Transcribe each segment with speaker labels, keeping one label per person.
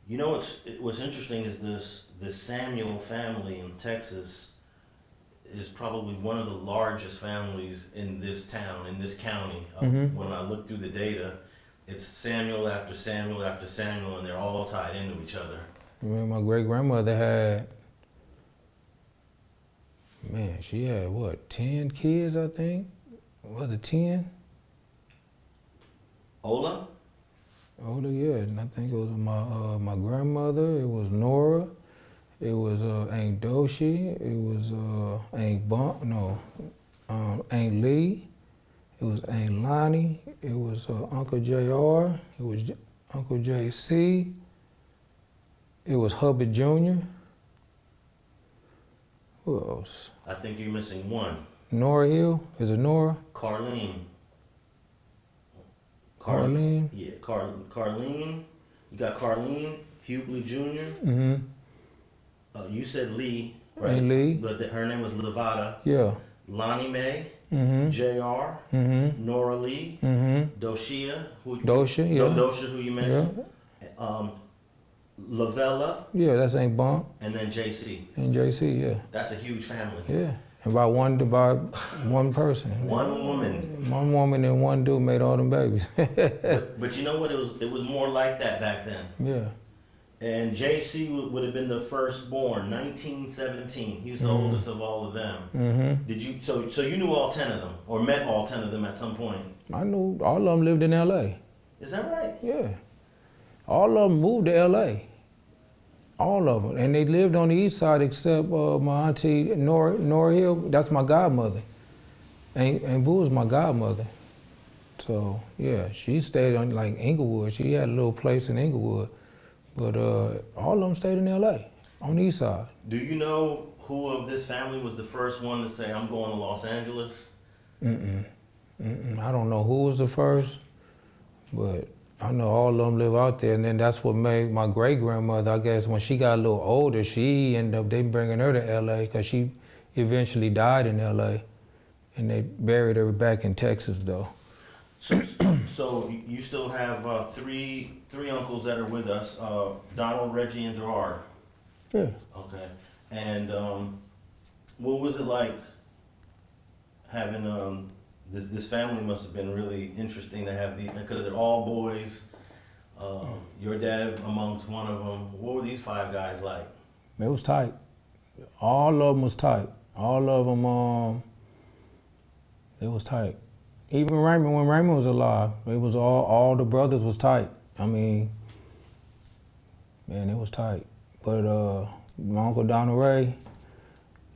Speaker 1: You know what's interesting is this Samuel family in Texas is probably one of the largest families in this town, in this county. When I look through the data, it's Samuel after Samuel after Samuel, and they're all tied into each other.
Speaker 2: My great grandmother had, man, she had what, 10 kids, I think? Was it 10?
Speaker 1: Ola?
Speaker 2: Older, yeah. And I think it was my grandmother, it was Nora, it was Aunt Doshi, it was Aunt Lee, it was Aunt Lonnie, it was Uncle JR, it was Uncle JC, it was Hubbard Jr. Who else?
Speaker 1: I think you're missing one.
Speaker 2: Nora Hill? Is it Nora?
Speaker 1: Carlene.
Speaker 2: Carlene?
Speaker 1: Yeah, Carlene. You got Carlene, Hubley Jr.
Speaker 2: Mm-hmm.
Speaker 1: You said Lee, right?
Speaker 2: Aunt Lee.
Speaker 1: But her name was Levada.
Speaker 2: Yeah.
Speaker 1: Lonnie Mae,
Speaker 2: Mm-hmm.
Speaker 1: JR,
Speaker 2: Mm-hmm.
Speaker 1: Nora Lee,
Speaker 2: Mm-hmm.
Speaker 1: Doshia,
Speaker 2: Dosha, yeah.
Speaker 1: Dosha, who you mentioned.
Speaker 2: Yeah.
Speaker 1: Lavella,
Speaker 2: Yeah, that's Aunt Bump
Speaker 1: and then JC.
Speaker 2: and JC, yeah.
Speaker 1: That's a huge family.
Speaker 2: Yeah. And by one person.
Speaker 1: One woman.
Speaker 2: One woman and one dude made all them babies.
Speaker 1: But you know what? It was more like that back then.
Speaker 2: Yeah.
Speaker 1: And JC would have been the firstborn, 1917. He was the oldest of all of them.
Speaker 2: Mm-hmm.
Speaker 1: Did you? So you knew all 10 of them, or met all 10 of them at some point?
Speaker 2: I knew all of them lived in L.A.
Speaker 1: Is that right?
Speaker 2: Yeah. All of them moved to L.A. All of them. And they lived on the east side except my auntie Nora Hill. That's my godmother. And Boo was my godmother. So, yeah, she stayed on like Inglewood. She had a little place in Inglewood. But all of them stayed in L.A. on the east side.
Speaker 1: Do you know who of this family was the first one to say, I'm going to Los Angeles?
Speaker 2: I don't know who was the first, but I know all of them live out there. And then that's what made my great-grandmother, I guess, when she got a little older, she ended up, they bringing her to L.A. because she eventually died in L.A. And they buried her back in Texas, though.
Speaker 1: So you still have three uncles that are with us, Donald, Reggie, and Gerard.
Speaker 2: Yeah.
Speaker 1: Okay. And what was it like having this family? Must have been really interesting to have these, because they're all boys. Your dad amongst one of them. What were these 5 guys like?
Speaker 2: It was tight. All of them was tight. All of them, it was tight. Even Raymond, when Raymond was alive, it was all the brothers was tight. I mean, man, it was tight. But my Uncle Donald Ray,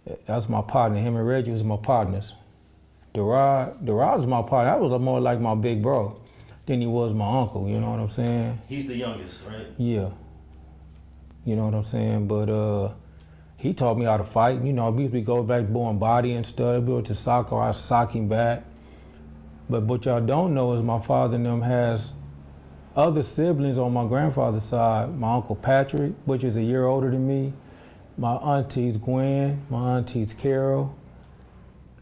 Speaker 2: that was my partner. Him and Reggie was my partners. Gerard was my partner. That was more like my big bro than he was my uncle, you know what I'm saying?
Speaker 1: He's the youngest, right?
Speaker 2: Yeah. You know what I'm saying? But he taught me how to fight. You know, we used to go back born body and stuff. We went to soccer, I sock him back. But what y'all don't know is my father and them has other siblings on my grandfather's side. My Uncle Patrick, which is a year older than me. My aunties Gwen, my aunties Carol,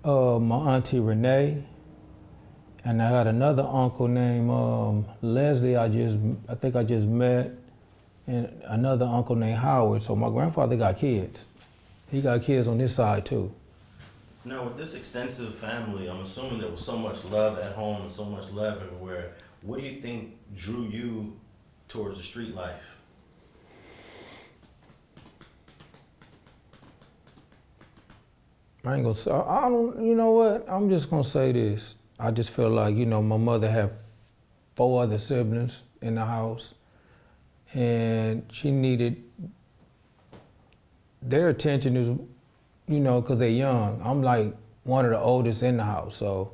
Speaker 2: my auntie Renee. And I got another uncle named Leslie I think I just met, and another uncle named Howard. So my grandfather got kids. He got kids on this side too.
Speaker 1: Now, with this extensive family, I'm assuming there was so much love at home and so much love everywhere. What do you think drew you towards the street life?
Speaker 2: I ain't gonna say, you know what? I'm just gonna say this. I just feel like, you know, my mother had 4 other siblings in the house, and she needed their attention is, you know, because they're young. I'm like one of the oldest in the house, so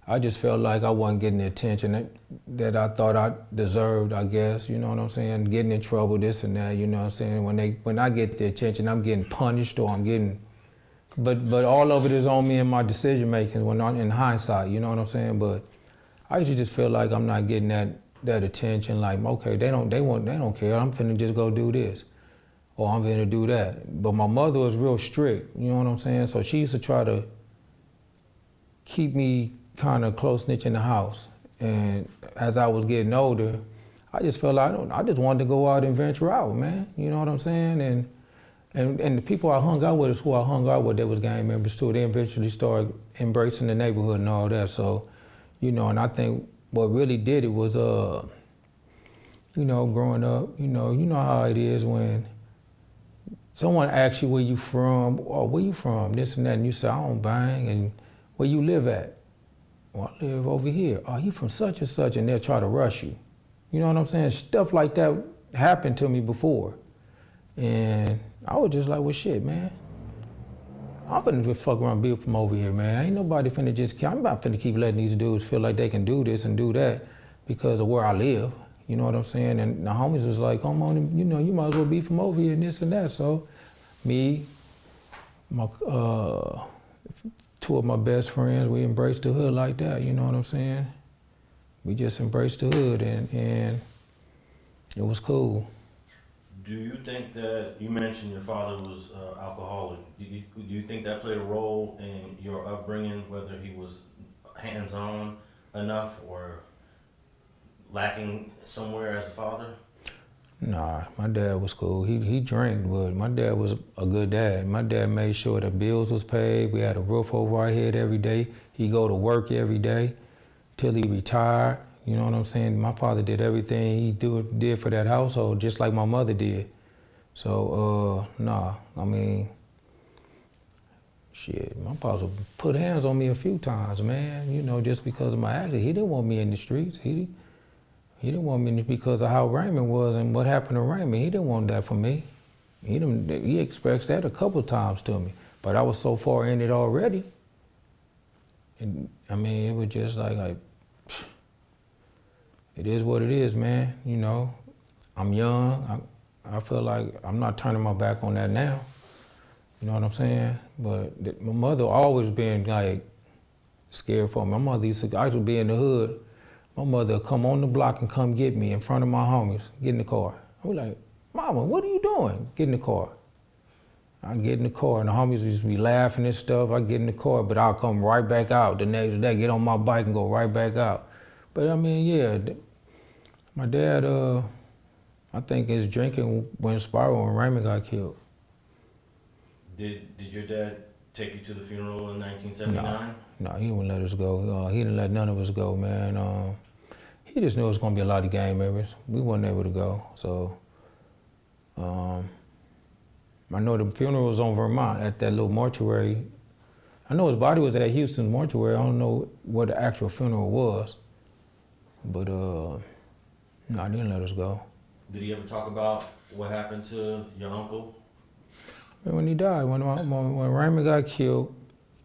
Speaker 2: I just felt like I wasn't getting the attention that I thought I deserved, I guess, you know what I'm saying? Getting in trouble, this and that, you know what I'm saying? When I get the attention, I'm getting punished or I'm getting, but all of it is on me and my decision making when I'm in hindsight, you know what I'm saying? But I usually just feel like I'm not getting that attention, like, okay, they don't care, I'm finna just go do this. Or I'm gonna do that. But my mother was real strict, you know what I'm saying? So she used to try to keep me kind of close-knit in the house. And as I was getting older, I just felt like I just wanted to go out and venture out, man. You know what I'm saying? And the people I hung out with is who I hung out with. They was gang members too. They eventually started embracing the neighborhood and all that. So, you know, and I think what really did it was, you know, growing up, you know how it is when someone asks you where you from, or where you from, this and that, and you say, I don't bang, and where you live at? Well, I live over here. Oh, you from such and such, and they'll try to rush you. You know what I'm saying? Stuff like that happened to me before. And I was just like, well, shit, man. I'm finna just fuck around and be from over here, man. Ain't nobody finna just, I'm not finna keep letting these dudes feel like they can do this and do that because of where I live. You know what I'm saying? And the homies was like, come on, you know, you might as well be from over here and this and that. So me, my two of my best friends, we embraced the hood like that, you know what I'm saying? We just embraced the hood and it was cool.
Speaker 1: Do you think that, you mentioned your father was alcoholic, do you think that played a role in your upbringing, whether he was hands-on enough or lacking somewhere as a father?
Speaker 2: Nah, my dad was cool. He drank, but my dad was a good dad. My dad made sure the bills was paid. We had a roof over our head every day. He go to work every day till he retired. You know what I'm saying? My father did everything he did for that household, just like my mother did. So, nah, I mean, shit, my father put hands on me a few times, man, you know, just because of my actions. He didn't want me in the streets. He didn't want me because of how Raymond was and what happened to Raymond. He didn't want that for me. He expects that a couple of times to me, but I was so far in it already. And I mean, it was just like, it is what it is, man. You know, I'm young. I feel like I'm not turning my back on that now. You know what I'm saying? But my mother always been like scared for me. My mother I used to be in the hood. My mother would come on the block and come get me in front of my homies, get in the car. I was like, Mama, what are you doing? Get in the car. I get in the car and the homies used to be laughing and stuff. I get in the car, but I'll come right back out the next day, get on my bike and go right back out. But I mean, yeah, my dad, I think his drinking went spiral when Raymond got killed.
Speaker 1: Did your dad take you to the funeral in 1979?
Speaker 2: No, he wouldn't let us go. He didn't let none of us go, man. He just knew it was gonna be a lot of gang members. We weren't able to go, so. I know the funeral was on Vermont at that little mortuary. I know his body was at Houston's mortuary. I don't know where the actual funeral was, but no, I didn't let us go.
Speaker 1: Did he ever talk about what happened to your uncle?
Speaker 2: When he died, when Raymond got killed,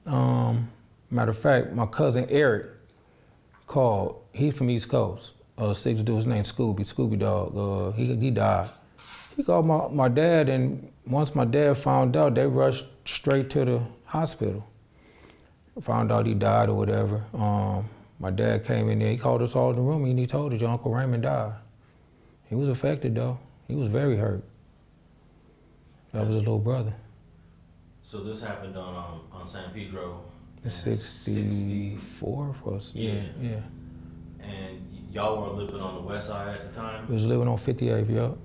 Speaker 2: matter of fact, my cousin Eric called. He's from East Coast. 6 dude, his name's Scooby Dog. He died. He called my dad, and once my dad found out, they rushed straight to the hospital. Found out he died or whatever. My dad came in there, he called us all in the room, and he told us your Uncle Raymond died. He was affected though. He was very hurt. That was his little brother.
Speaker 1: So this happened on San Pedro.
Speaker 2: The 64th was, yeah.
Speaker 1: And y'all were living on the west side at the time?
Speaker 2: We was living on 58th, yup.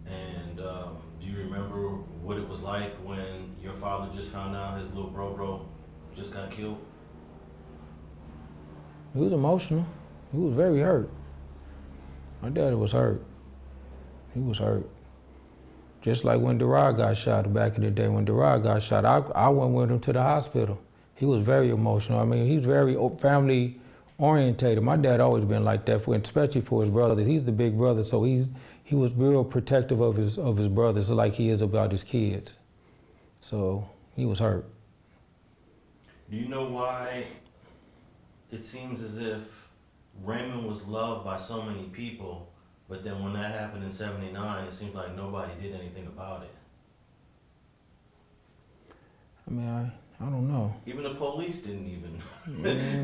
Speaker 1: And do you remember what it was like when your father just found out his little bro just got killed?
Speaker 2: He was emotional. He was very hurt. My daddy was hurt. He was hurt. Just like when Derard got shot back in the day. When Derard got shot, I went with him to the hospital. He was very emotional. I mean, he's very family orientated. My dad always been like that, especially for his brothers. He's the big brother, so he was real protective of his brothers, like he is about his kids. So he was hurt.
Speaker 1: Do you know why it seems as if Raymond was loved by so many people, but then when that happened in '79, it seems like nobody did anything about it?
Speaker 2: I mean, I don't know.
Speaker 1: Even the police didn't even.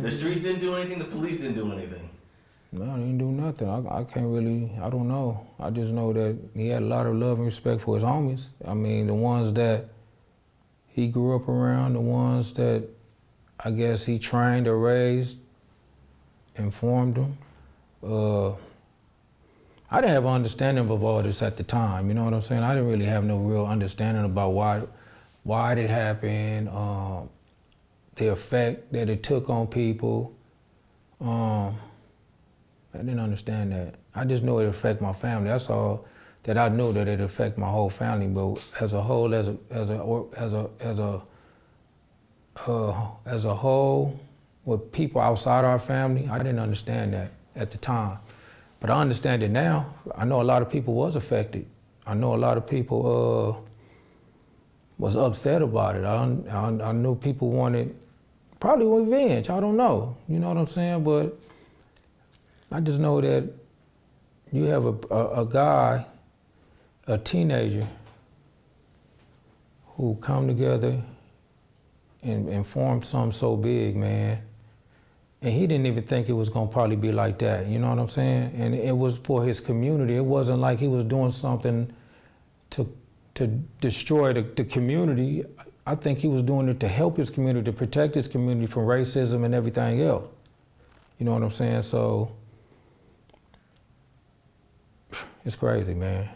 Speaker 1: The streets didn't do anything, the police didn't do anything.
Speaker 2: No, they didn't do nothing. I can't really, I don't know. I just know that he had a lot of love and respect for his homies. I mean, the ones that he grew up around, the ones that I guess he trained or raised, informed them. I didn't have an understanding of all this at the time. You know what I'm saying? I didn't really have no real understanding about why it happened, the effect that it took on people. I didn't understand that. I just knew it affected my family. That's all that I knew, that it affected my whole family. But as a whole, as a whole, with people outside our family, I didn't understand that at the time. But I understand it now. I know a lot of people was affected. I know a lot of people was upset about it. I knew people wanted probably revenge. I don't know. You know what I'm saying? But I just know that you have a guy, a teenager, who come together and form something so big, man. And he didn't even think it was gonna probably be like that, you know what I'm saying? And it was for his community. It wasn't like he was doing something to destroy the community. I think he was doing it to help his community, to protect his community from racism and everything else. You know what I'm saying? So, it's crazy, man.